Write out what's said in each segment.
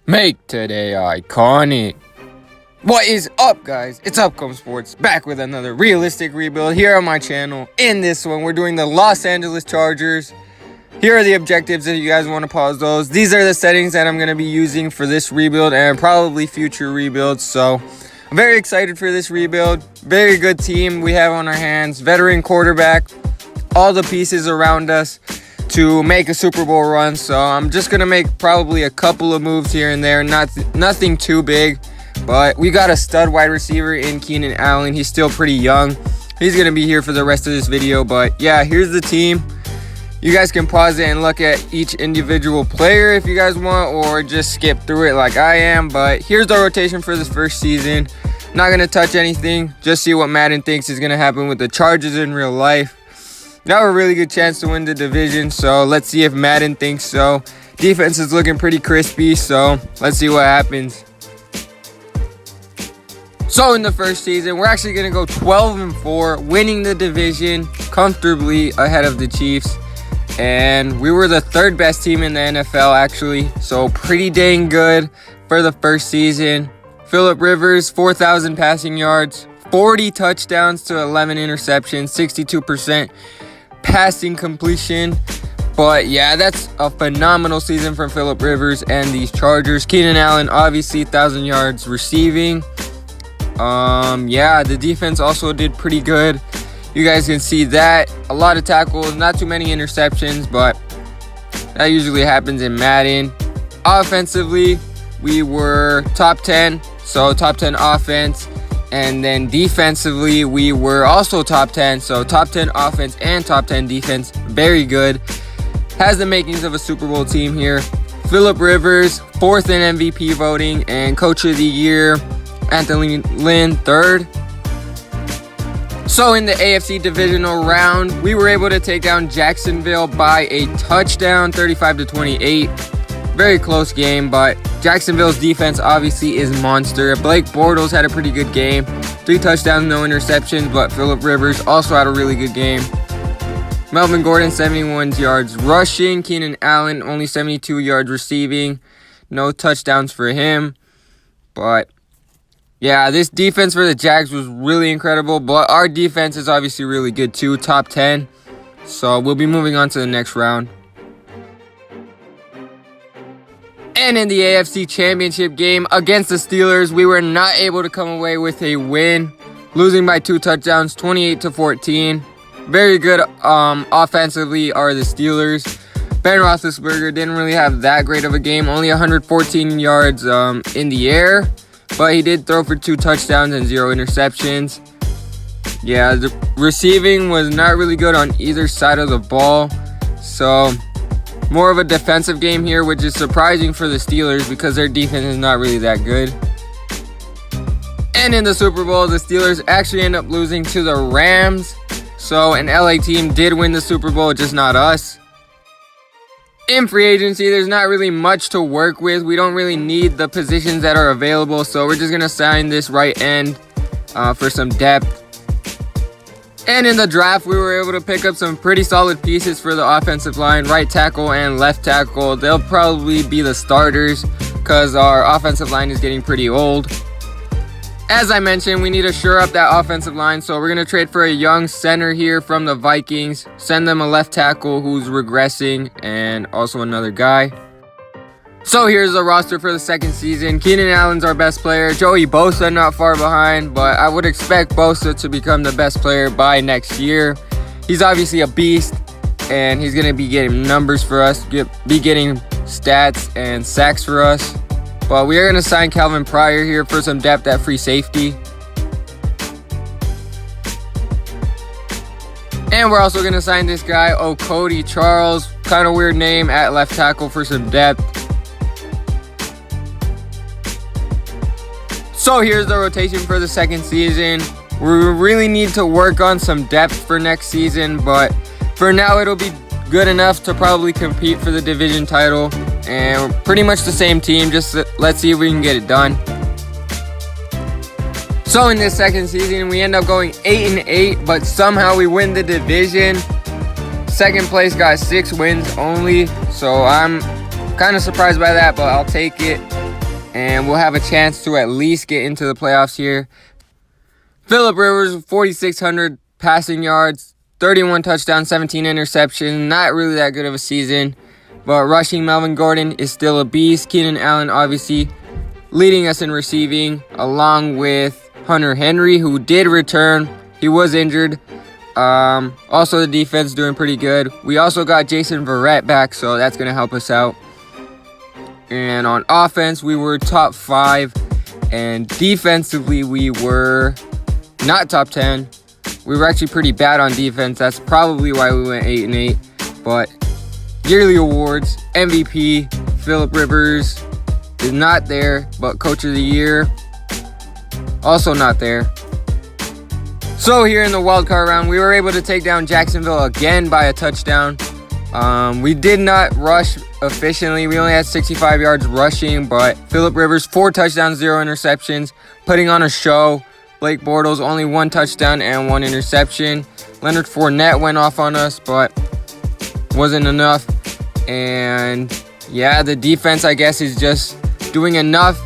Make today iconic. What is up, guys? It's Upcome Sports, back with another realistic rebuild here on my channel. In this one, we're doing the Los Angeles Chargers. Here are the objectives if you guys want to pause those. These are the settings that I'm going to be using for this rebuild and probably future rebuilds. So I'm very excited for this rebuild. Very good team we have on our hands. Veteran quarterback. All the pieces around us to make a Super Bowl run. So I'm just going to make probably a couple of moves here and there. Nothing too big. But we got a stud wide receiver in Keenan Allen. He's still pretty young. He's going to be here for the rest of this video. But yeah, here's the team. You guys can pause it and look at each individual player if you guys want, or just skip through it like I am. But here's the rotation for this first season. Not going to touch anything. Just see what Madden thinks is going to happen with the Chargers in real life. They have a really good chance to win the division, so let's see if Madden thinks so. Defense is looking pretty crispy, so let's see what happens. So in the first season, we're actually going to go 12-4, winning the division comfortably ahead of the Chiefs. And we were the third best team in the NFL, actually, so pretty dang good for the first season. Phillip Rivers, 4,000 passing yards, 40 touchdowns to 11 interceptions, 62% passing completion. But yeah, that's a phenomenal season from Phillip Rivers and these Chargers. Keenan Allen, obviously 1,000 yards receiving. Yeah, the defense also did pretty good. You guys can see that. A lot of tackles, not too many interceptions, but that usually happens in Madden. Offensively, we were top 10, so top 10 offense. And then defensively, we were also top 10. So top 10 offense and top 10 defense. Very good. Has the makings of a Super Bowl team here. Phillip Rivers, 4th in MVP voting. And Coach of the Year, Anthony Lynn, 3rd. So in the AFC divisional round, we were able to take down Jacksonville by a touchdown, 35-28. Very close game, but Jacksonville's defense obviously is monster. Blake Bortles had a pretty good game. 3 touchdowns, no interceptions, but Phillip Rivers also had a really good game. Melvin Gordon, 71 yards rushing. Keenan Allen, only 72 yards receiving. No touchdowns for him. But yeah, this defense for the Jags was really incredible. But our defense is obviously really good too, top 10. So we'll be moving on to the next round. And in the AFC Championship game against the Steelers, we were not able to come away with a win, losing by 2 touchdowns, 28-14. Very good offensively are the Steelers. Ben Roethlisberger didn't really have that great of a game, only 114 yards in the air, but he did throw for 2 touchdowns and 0 interceptions. Yeah, the receiving was not really good on either side of the ball, so more of a defensive game here, which is surprising for the Steelers because their defense is not really that good. And in the Super Bowl, the Steelers actually end up losing to the Rams. So an LA team did win the Super Bowl, just not us. In free agency, there's not really much to work with. We don't really need the positions that are available. So we're just going to sign this right end for some depth. And in the draft, we were able to pick up some pretty solid pieces for the offensive line, right tackle and left tackle. They'll probably be the starters because our offensive line is getting pretty old. As I mentioned, we need to shore up that offensive line, so we're going to trade for a young center here from the Vikings, send them a left tackle who's regressing, and also another guy. So here's the roster for the second season. Keenan Allen's our best player. Joey Bosa not far behind, but I would expect Bosa to become the best player by next year. He's obviously a beast, and he's going to be getting numbers for us, be getting stats and sacks for us. But we are going to sign Calvin Pryor here for some depth at free safety. And we're also going to sign this guy, Cody Charles, kind of weird name, at left tackle for some depth. So here's the rotation for the second season. We really need to work on some depth for next season, but for now it'll be good enough to probably compete for the division title. And we're pretty much the same team, just let's see if we can get it done. So in this second season, we end up going 8-8, but somehow we win the division. Second place got 6 wins only, so I'm kind of surprised by that, but I'll take it. and we'll have a chance to at least get into the playoffs here. Phillip Rivers, 4,600 passing yards, 31 touchdowns, 17 interceptions. Not really that good of a season, but rushing, Melvin Gordon is still a beast. Keenan Allen obviously leading us in receiving, along with Hunter Henry, who did return. He was injured. Also, the defense doing pretty good. We also got Jason Verrett back, so that's going to help us out. And on offense, we were top 5. And defensively, we were not top 10. We were actually pretty bad on defense. That's probably why we went 8-8. But yearly awards, MVP, Phillip Rivers is not there, but Coach of the Year, also not there. So here in the wildcard round, we were able to take down Jacksonville again by a touchdown. We did not rush efficiently. We only had 65 yards rushing, but Phillip Rivers, 4 touchdowns, 0 interceptions, putting on a show. Blake Bortles, only 1 touchdown and 1 interception. Leonard Fournette went off on us, but wasn't enough. And yeah, the defense, I guess, is just doing enough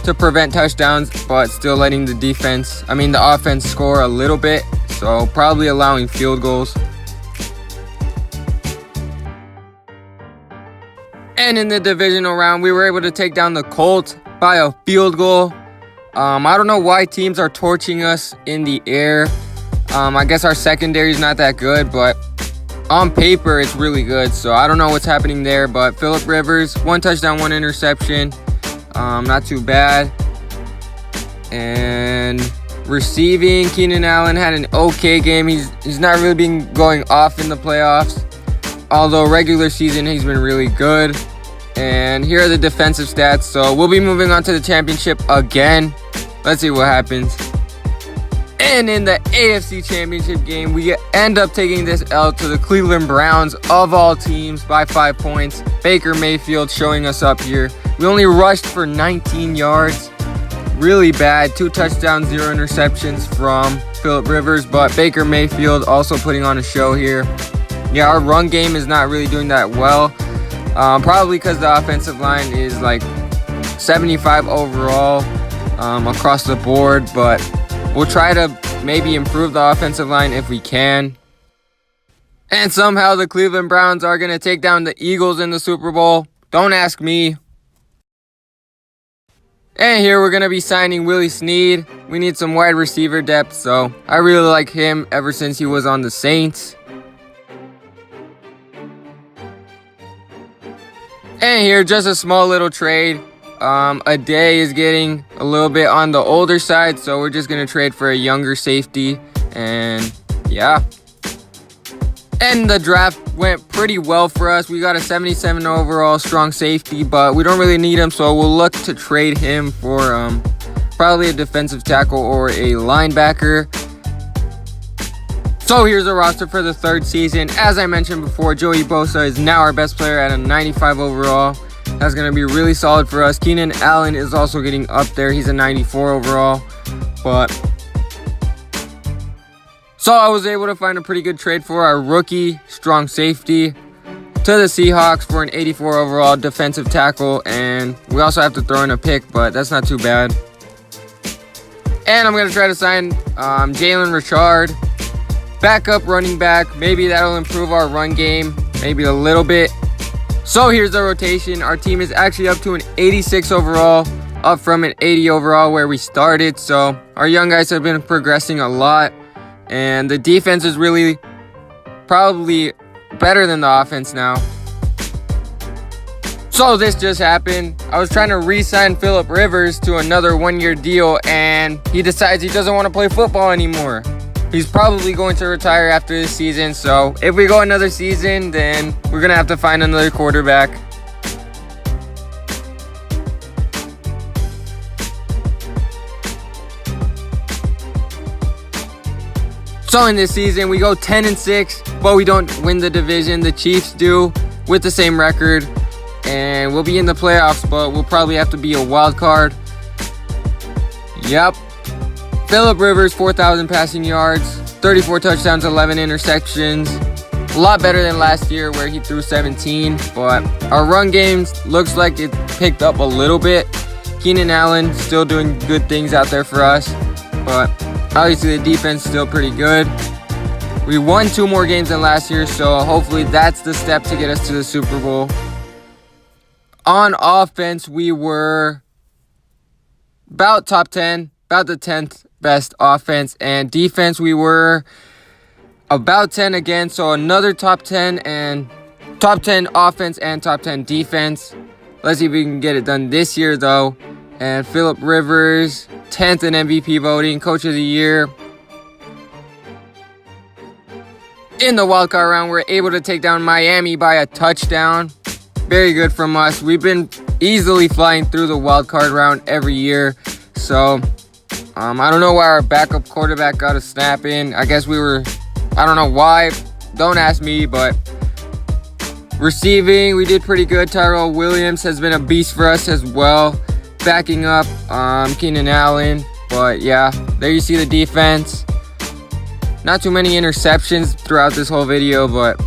to prevent touchdowns, but still letting the offense score a little bit. So probably allowing field goals. And in the divisional round, we were able to take down the Colts by a field goal. I don't know why teams are torching us in the air. I guess our secondary is not that good, but on paper it's really good. So I don't know what's happening there, but Phillip Rivers, 1 touchdown, 1 interception. Not too bad. And receiving, Keenan Allen had an okay game. He's not really been going off in the playoffs, although regular season he's been really good. And here are the defensive stats. So we'll be moving on to the championship again. Let's see what happens. And in the AFC Championship game, we end up taking this L to the Cleveland Browns, of all teams, by 5 points. Baker Mayfield showing us up here. We only rushed for 19 yards. Really bad. 2 touchdowns, 0 interceptions from Phillip Rivers, but Baker Mayfield also putting on a show here. Yeah, our run game is not really doing that well. Probably because the offensive line is like 75 overall across the board, but we'll try to maybe improve the offensive line if we can. And somehow the Cleveland Browns are going to take down the Eagles in the Super Bowl. Don't ask me. And here we're going to be signing Willie Snead. We need some wide receiver depth, so I really like him ever since he was on the Saints. And here, just a small little trade. A day is getting a little bit on the older side, so we're just going to trade for a younger safety. And yeah. And the draft went pretty well for us. We got a 77 overall strong safety, but we don't really need him, so we'll look to trade him for probably a defensive tackle or a linebacker. So here's the roster for the 3rd season. As I mentioned before, Joey Bosa is now our best player at a 95 overall. That's going to be really solid for us. Keenan Allen is also getting up there. He's a 94 overall. So I was able to find a pretty good trade for our rookie strong safety to the Seahawks for an 84 overall defensive tackle. And we also have to throw in a pick, but that's not too bad. And I'm going to try to sign Jalen Richard, backup running back. Maybe that'll improve our run game, maybe a little bit. So here's the rotation. Our team is actually up to an 86 overall, up from an 80 overall where we started. So our young guys have been progressing a lot. And the defense is really probably better than the offense now. So this just happened. I was trying to re-sign Phillip Rivers to another 1-year deal, and he decides he doesn't want to play football anymore. He's probably going to retire after this season. So if we go another season, then we're going to have to find another quarterback. So in this season, we go 10-6, but we don't win the division. The Chiefs do with the same record, and we'll be in the playoffs, but we'll probably have to be a wild card. Yep. Phillip Rivers, 4,000 passing yards, 34 touchdowns, 11 interceptions. A lot better than last year where he threw 17, but our run game looks like it picked up a little bit. Keenan Allen still doing good things out there for us, but obviously the defense still pretty good. We won 2 more games than last year, so hopefully that's the step to get us to the Super Bowl. On offense, we were about top 10, about the 10th best offense, and defense we were about 10 again, so another top 10 offense and top 10 defense. Let's see if we can get it done this year though. And Phillip Rivers, 10th in MVP voting, Coach of the Year. In the wildcard round, we're able to take down Miami by a touchdown. Very good from us. We've been easily flying through the wildcard round every year. So, I don't know why our backup quarterback got a snap in. I guess I don't know why. Don't ask me, but receiving, we did pretty good. Tyrell Williams has been a beast for us as well. Backing up Keenan Allen. But yeah, there you see the defense. Not too many interceptions throughout this whole video, but...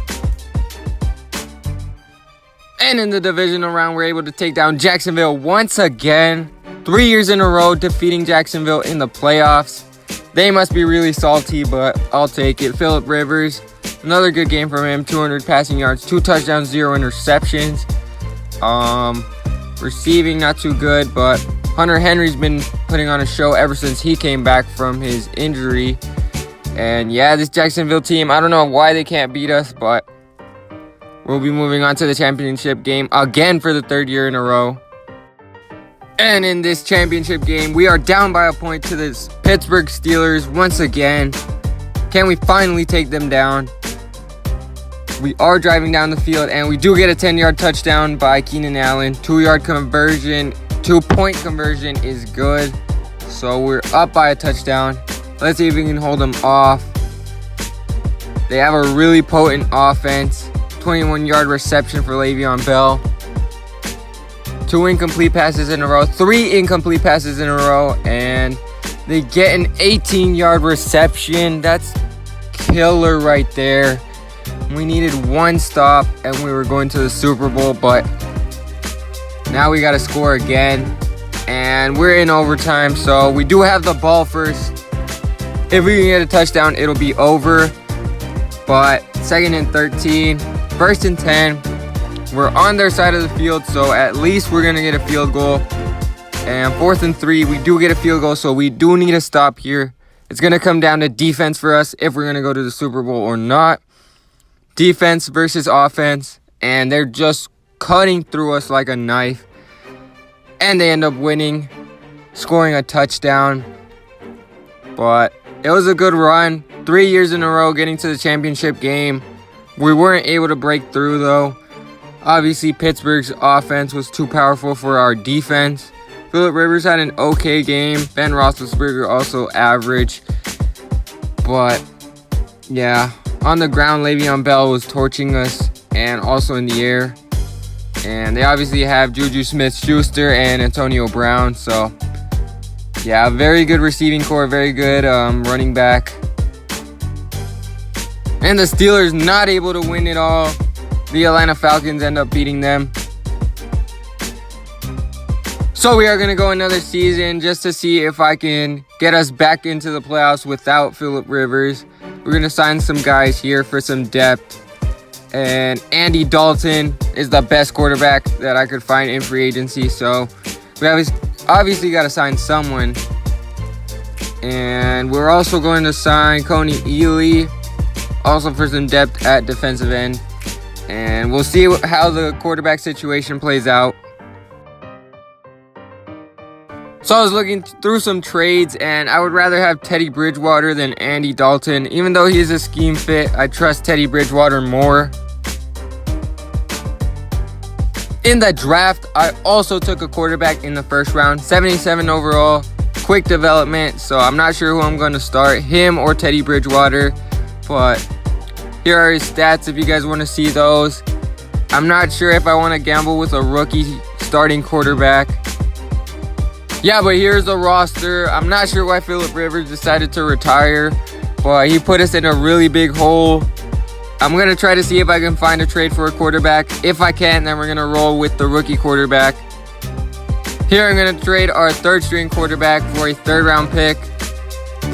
And in the divisional round, we're able to take down Jacksonville once again. 3 years in a row defeating Jacksonville in the playoffs. They must be really salty, but I'll take it. Phillip Rivers, another good game from him. 200 passing yards, 2 touchdowns, 0 interceptions. Receiving, not too good, but Hunter Henry's been putting on a show ever since he came back from his injury. And yeah, this Jacksonville team, I don't know why they can't beat us, but we'll be moving on to the championship game again for the 3rd year in a row. And in this championship game, we are down by a point to the Pittsburgh Steelers once again. Can we finally take them down? We are driving down the field, and we do get a 10-yard touchdown by Keenan Allen. 2-yard conversion, 2-point conversion is good. So we're up by a touchdown. Let's see if we can hold them off. They have a really potent offense. 21-yard reception for Le'Veon Bell. 2 incomplete passes in a row. 3 incomplete passes in a row. And they get an 18-yard reception. That's killer right there. We needed 1 stop and we were going to the Super Bowl. But now we got to score again. And we're in overtime. So we do have the ball first. If we can get a touchdown, it'll be over. But 2nd and 13, 1st and 10. We're on their side of the field, so at least we're going to get a field goal. And 4th and 3, we do get a field goal, so we do need a stop here. It's going to come down to defense for us if we're going to go to the Super Bowl or not. Defense versus offense, and they're just cutting through us like a knife. And they end up winning, scoring a touchdown. But it was a good run. 3 years in a row getting to the championship game. We weren't able to break through though. Obviously Pittsburgh's offense was too powerful for our defense. Phillip Rivers had an okay game. Ben Roethlisberger also average. But yeah, on the ground Le'Veon Bell was torching us, and also in the air. And they obviously have Juju Smith-Schuster and Antonio Brown, so yeah, very good receiving core, very good running back. And the Steelers not able to win it all. The Atlanta Falcons end up beating them. So we are going to go another season just to see if I can get us back into the playoffs without Phillip Rivers. We're going to sign some guys here for some depth. And Andy Dalton is the best quarterback that I could find in free agency. So we obviously got to sign someone. And we're also going to sign Coney Ely, also for some depth at defensive end. And we'll see how the quarterback situation plays out. So I was looking through some trades, and I would rather have Teddy Bridgewater than Andy Dalton. Even though he's a scheme fit, I trust Teddy Bridgewater more. In the draft, I also took a quarterback in the first round, 77 overall, quick development, so I'm not sure who I'm going to start, him or Teddy Bridgewater, but here are his stats if you guys want to see those. I'm not sure if I want to gamble with a rookie starting quarterback. Yeah, but here's the roster. I'm not sure why Phillip Rivers decided to retire, but he put us in a really big hole. I'm going to try to see if I can find a trade for a quarterback. If I can, then we're going to roll with the rookie quarterback. Here I'm going to trade our third string quarterback for a third round pick.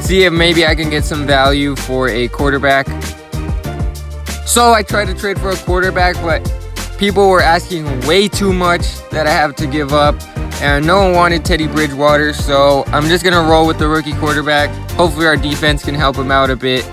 See if maybe I can get some value for a quarterback. So I tried to trade for a quarterback, but people were asking way too much that I have to give up. And no one wanted Teddy Bridgewater, so I'm just going to roll with the rookie quarterback. Hopefully our defense can help him out a bit.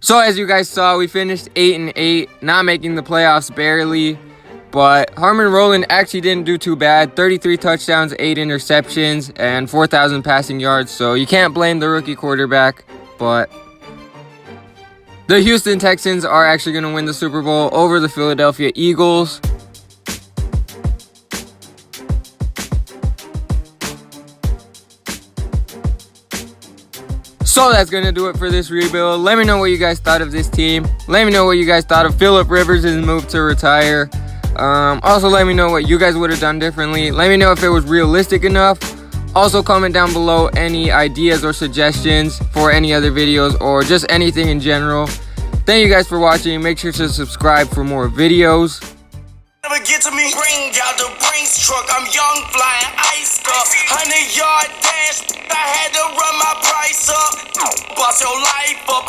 So as you guys saw, we finished 8-8, not making the playoffs barely. But Harmon Rowland actually didn't do too bad. 33 touchdowns, 8 interceptions, and 4,000 passing yards. So you can't blame the rookie quarterback. But the Houston Texans are actually going to win the Super Bowl over the Philadelphia Eagles. So that's going to do it for this rebuild. Let me know what you guys thought of this team. Let me know what you guys thought of Phillip Rivers' move to retire. Also, let me know what you guys would have done differently. Let me know if it was realistic enough. Also, comment down below any ideas or suggestions for any other videos or just anything in general. Thank you guys for watching. Make sure to subscribe for more videos. Never get to me. Bring out the Brinks truck. I'm young, flying iced up. 100-yard dash. I had to run my price up. Bust your life up.